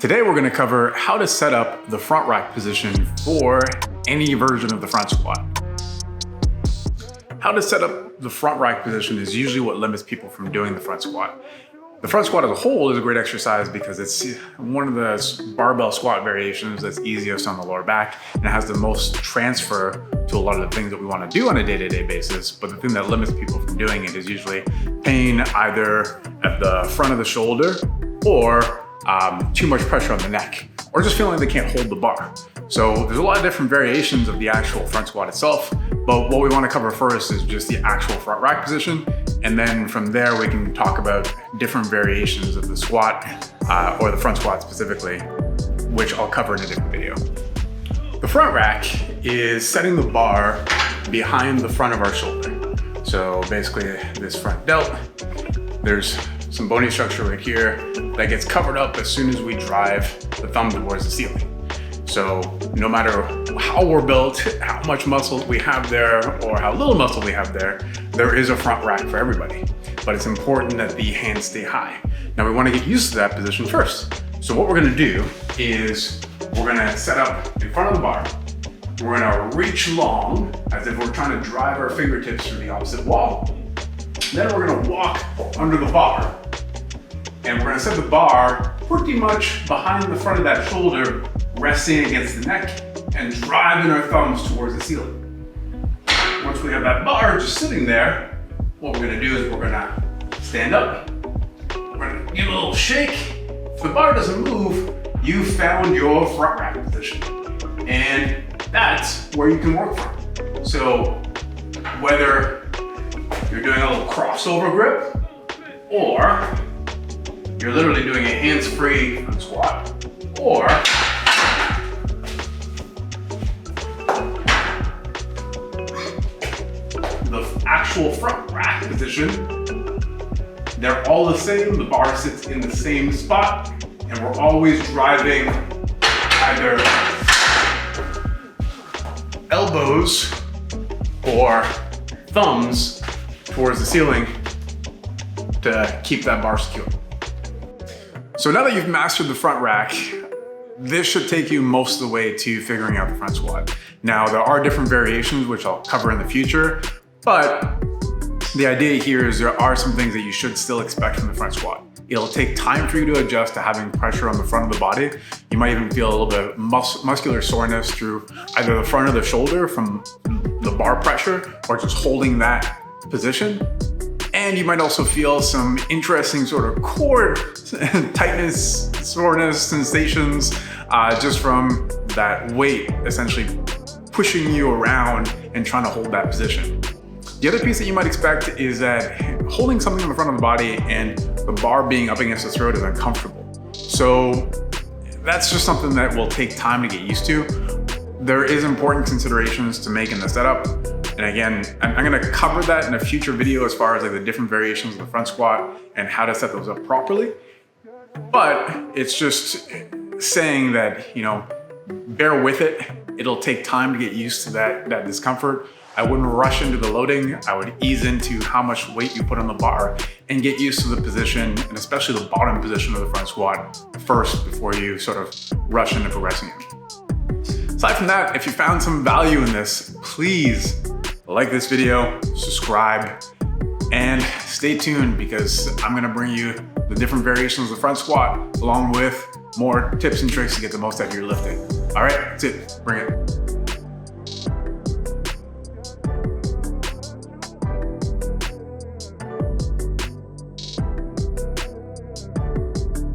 Today we're going to cover how to set up the front rack position for any version of the front squat. How to set up the front rack position is usually what limits people from doing the front squat. The front squat as a whole is a great exercise because it's one of the barbell squat variations that's easiest on the lower back, and it has the most transfer to a lot of the things that we want to do on a day-to-day basis. But the thing that limits people from doing it is usually pain either at the front of the shoulder or too much pressure on the neck, or just feeling like they can't hold the bar. So there's a lot of different variations of the actual front squat itself, but what we want to cover first is just the actual front rack position. And then from there, we can talk about different variations of the squat or the front squat specifically, which I'll cover in a different video. The front rack is setting the bar behind the front of our shoulder. So basically this front delt, there's some bony structure right here that gets covered up as soon as we drive the thumb towards the ceiling. So no matter how we're built, how much muscle we have there, or how little muscle we have there, there is a front rack for everybody. But it's important that the hands stay high. Now we want to get used to that position first. So what we're going to do is we're going to set up in front of the bar. We're going to reach long as if we're trying to drive our fingertips through the opposite wall. Then we're going to walk under the bar. And we're going to set the bar pretty much behind the front of that shoulder, resting against the neck and driving our thumbs towards the ceiling. Once we have that bar just sitting there, what we're going to do is we're going to stand up. We're going to give a little shake. If the bar doesn't move, you found your front rack position. And that's where you can work from. So whether you're doing a little crossover grip or you're literally doing a hands-free squat, or the actual front rack position, they're all the same. The bar sits in the same spot, and we're always driving either elbows or thumbs towards the ceiling to keep that bar secure. So now that you've mastered the front rack, this should take you most of the way to figuring out the front squat. Now, there are different variations, which I'll cover in the future, but the idea here is there are some things that you should still expect from the front squat. It'll take time for you to adjust to having pressure on the front of the body. You might even feel a little bit of muscular soreness through either the front of the shoulder from the bar pressure or just holding that position. And you might also feel some interesting sort of core tightness, soreness, sensations, just from that weight essentially pushing you around and trying to hold that position. The other piece that you might expect is that holding something on the front of the body and the bar being up against the throat is uncomfortable. So that's just something that will take time to get used to. There is important considerations to make in the setup. And again, I'm gonna cover that in a future video as far as like the different variations of the front squat and how to set those up properly. But it's just saying that, bear with it. It'll take time to get used to that discomfort. I wouldn't rush into the loading. I would ease into how much weight you put on the bar and get used to the position, and especially the bottom position of the front squat first before you sort of rush into progressing it. Aside from that, if you found some value in this, please like this video, subscribe, and stay tuned because I'm gonna bring you the different variations of the front squat along with more tips and tricks to get the most out of your lifting. All right, that's it, bring it.